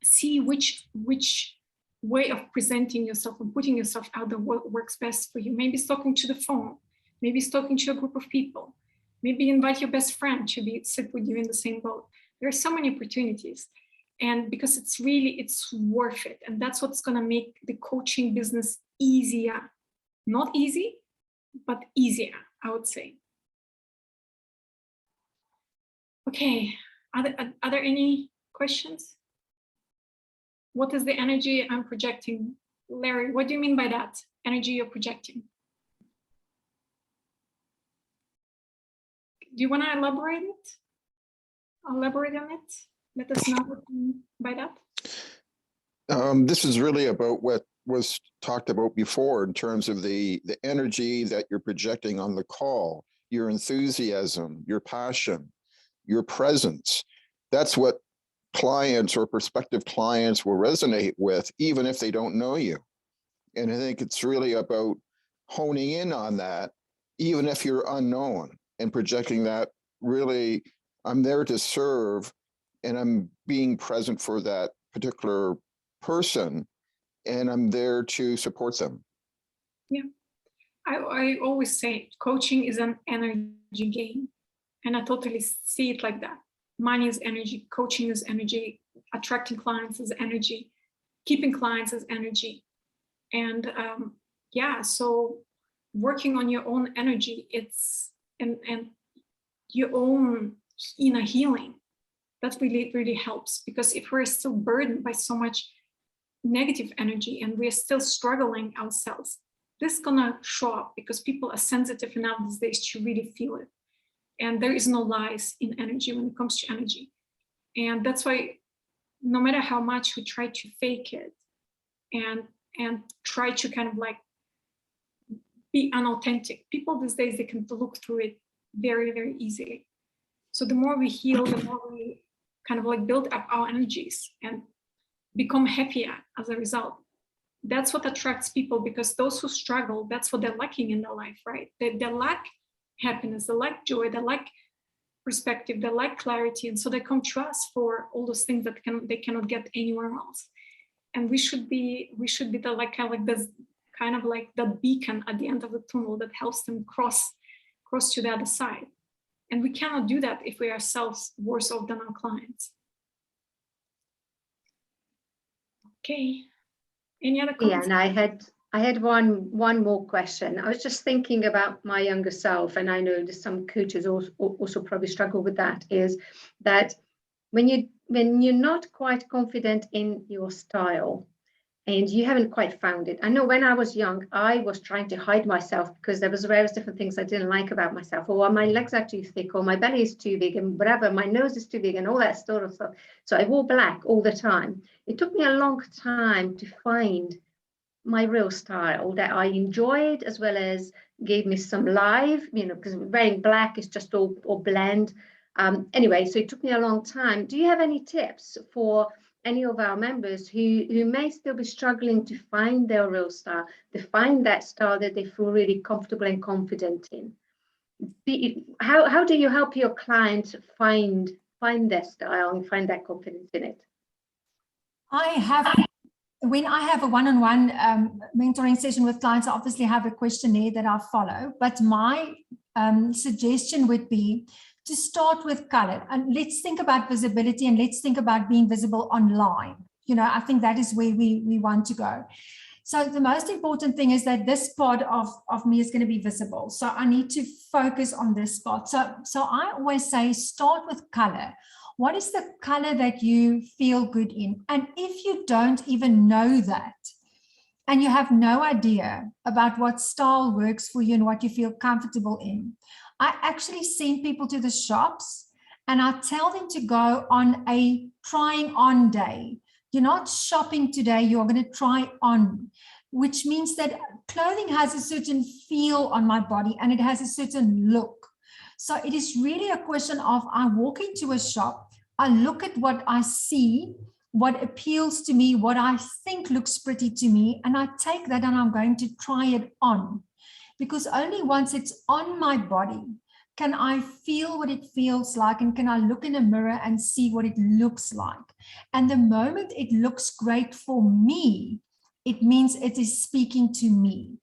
see which way of presenting yourself and putting yourself out there works best for you. Maybe it's talking to the phone, maybe it's talking to a group of people, maybe invite your best friend to sit with you in the same boat. There are so many opportunities, and because it's worth it. And that's what's going to make the coaching business easier. Not easy, but easier, I would say. Okay, are there any questions? What is the energy I'm projecting? Larry, what do you mean by that? Energy you're projecting? Do you want to elaborate it? Elaborate on it? Let us know what you mean by that.
This is really about what was talked about before in terms of the energy that you're projecting on the call, your enthusiasm, your passion, your presence. That's what clients or prospective clients will resonate with, even if they don't know you. And I think it's really about honing in on that, even if you're unknown, and projecting that really, I'm there to serve and I'm being present for that particular person and I'm there to support them.
Yeah, I always say coaching is an energy game, and I totally see it like that. Money is energy, coaching is energy, attracting clients is energy, keeping clients is energy. And yeah, so working on your own energy, and your own inner healing, that really helps. Because if we're still burdened by so much negative energy and we're still struggling ourselves, this is gonna show up because people are sensitive enough these days to really feel it. And there is no lies in energy when it comes to energy. And that's why no matter how much we try to fake it and try to kind of like be unauthentic, people these days, they can look through it very, very easily. So the more we heal, the more we kind of like build up our energies and become happier as a result. That's what attracts people, because those who struggle, that's what they're lacking in their life, right? They lack happiness, they lack joy, they lack perspective, they lack clarity. And so they come to us for all those things that they cannot get anywhere else. And we should be the like kind of like the beacon at the end of the tunnel that helps them cross to the other side. And we cannot do that if we are ourselves worse off than our clients. Okay. Any other comments?
Yeah, and I had one more question. I was just thinking about my younger self, and I know there's some coaches also probably struggle with that, is that when you're not quite confident in your style and you haven't quite found it. I know when I was young, I was trying to hide myself because there was various different things I didn't like about myself, or my legs are too thick, or my belly is too big, and whatever, my nose is too big, and all that sort of stuff. So I wore black all the time. It took me a long time to find my real style that I enjoyed, as well as gave me some life, because wearing black is just all blend. Anyway, so it took me a long time. Do you have any tips for any of our members who may still be struggling to find their real style, to find that style that they feel really comfortable and confident in? How do you help your clients find their style and find that confidence in it?
When I have a one-on-one mentoring session with clients, I obviously have a questionnaire that I follow, but my suggestion would be to start with color. And let's think about visibility, and let's think about being visible online. I think that is where we want to go. So the most important thing is that this part of me is going to be visible. So I need to focus on this spot. So I always say, start with color. What is the color that you feel good in? And if you don't even know that, and you have no idea about what style works for you and what you feel comfortable in, I actually send people to the shops and I tell them to go on a trying on day. You're not shopping today, you're going to try on, which means that clothing has a certain feel on my body and it has a certain look. So it is really a question of, I walk into a shop, I look at what I see, what appeals to me, what I think looks pretty to me, and I take that and I'm going to try it on. Because only once it's on my body can I feel what it feels like, and can I look in a mirror and see what it looks like. And the moment it looks great for me, it means it is speaking to me.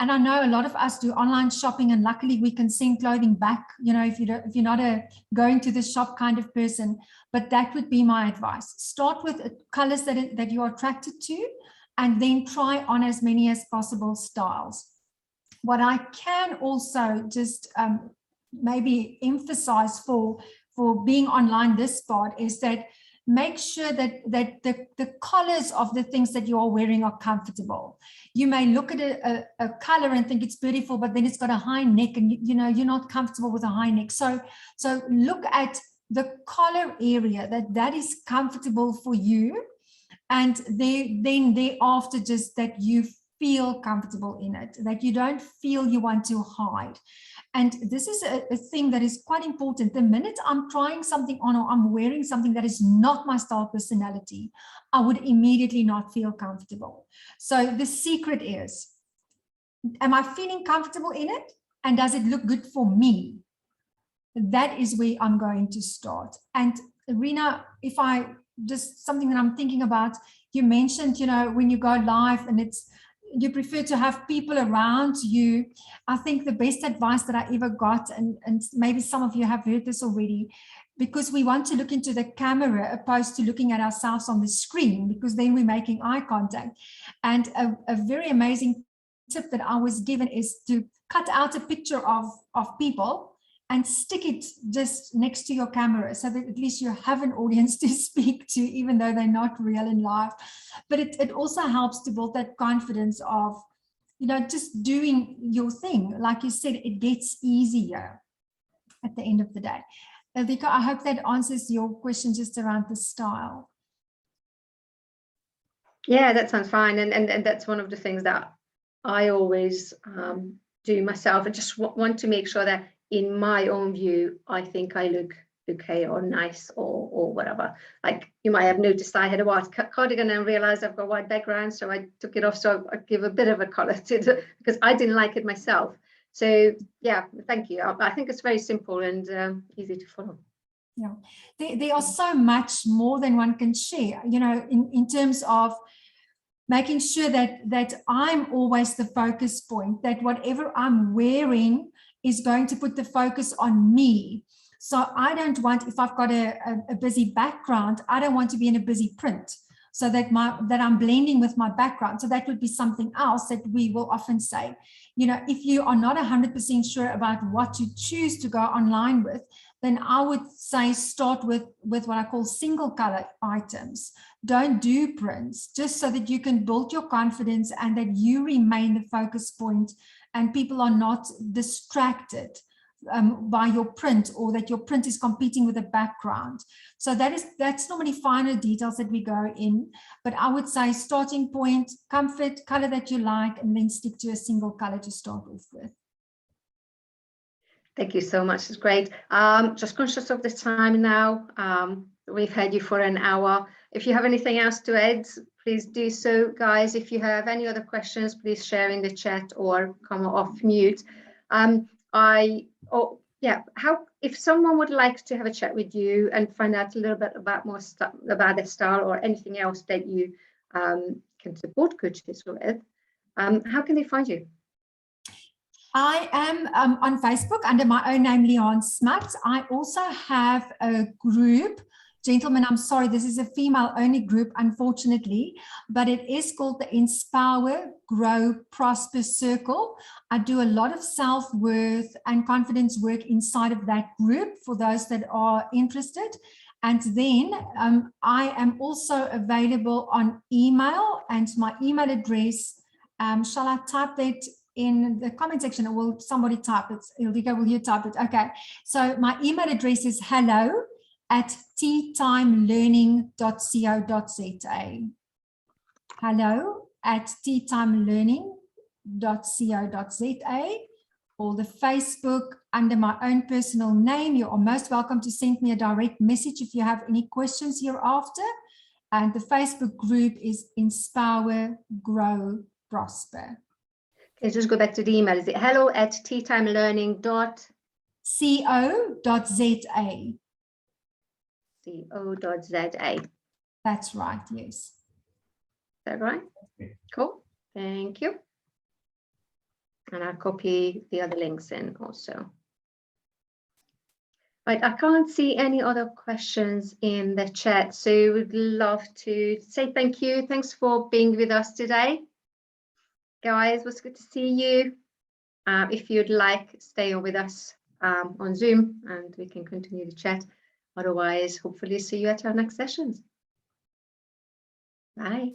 And I know a lot of us do online shopping, and luckily we can send clothing back, if you're not a going to the shop kind of person. But that would be my advice. Start with colors that you're attracted to, and then try on as many as possible styles. What I can also just maybe emphasize for being online this part is that make sure that the colors of the things that you are wearing are comfortable. You may look at a color and think it's beautiful, but then it's got a high neck, and you're not comfortable with a high neck. So look at the collar area that is comfortable for you, and then thereafter just that you feel comfortable in it, that you don't feel you want to hide. And this is a thing that is quite important. The minute I'm trying something on, or I'm wearing something that is not my style personality, I would immediately not feel comfortable. So the secret is, am I feeling comfortable in it? And does it look good for me? That is where I'm going to start. And Rena, if I just something that I'm thinking about, you mentioned, when you go live and you prefer to have people around you. I think the best advice that I ever got, and maybe some of you have heard this already, because we want to look into the camera opposed to looking at ourselves on the screen, because then we're making eye contact. And a very amazing tip that I was given is to cut out a picture of people and stick it just next to your camera, so that at least you have an audience to speak to, even though they're not real in life. But it also helps to build that confidence of, just doing your thing. Like you said, it gets easier at the end of the day. Vika, I hope that answers your question just around the style.
Yeah, that sounds fine. And that's one of the things that I always do myself. I just want to make sure that in my own view, I think I look okay or nice or whatever. Like you might have noticed I had a white cardigan and realized I've got a white background, so I took it off, so I give a bit of a color to it because I didn't like it myself. So yeah, thank you. I think it's very simple and easy to follow.
Yeah, there are so much more than one can share, in terms of making sure that I'm always the focus point, that whatever I'm wearing is going to put the focus on me. So I don't want, if I've got a busy background, I don't want to be in a busy print, so that I'm blending with my background. So that would be something else that we will often say. If you are not 100% sure about what to choose to go online with, then I would say start with what I call single color items. Don't do prints, just so that you can build your confidence and that you remain the focus point and people are not distracted by your print, or that your print is competing with the background. So that's normally finer details that we go in, but I would say starting point, comfort, color that you like, and then stick to a single color to start off with.
Thank you so much. It's great. Just conscious of the time now. We've had you for an hour. If you have anything else to add, please do so, guys. If you have any other questions, please share in the chat or come off mute. If someone would like to have a chat with you and find out a little bit about more stuff about the style or anything else that you can support coaches with, how can they find you?
I am on Facebook under my own name, Lianne Smuts. I also have a group. Gentlemen, I'm sorry, this is a female-only group, unfortunately, but it is called the Inspire, Grow, Prosper Circle. I do a lot of self-worth and confidence work inside of that group for those that are interested. And then I am also available on email, and my email address, shall I type that in the comment section, or will somebody type it? Ildiko, will you type it? Okay, so my email address is hello@teatimelearning.co.za. hello@teatimelearning.co.za, or the Facebook under my own personal name. You are most welcome to send me a direct message if you have any questions hereafter. And the Facebook group is Inspire, Grow, Prosper.
Okay, just go back to the email. Is it hello@teatimelearning.co.za? co.za.
That's right, yes.
Is that right? Cool. Thank you. And I'll copy the other links in also. Right, I can't see any other questions in the chat, so we'd love to say thank you. Thanks for being with us today. Guys, it was good to see you. If you'd like, stay on with us on Zoom and we can continue the chat. Otherwise, hopefully see you at our next sessions. Bye.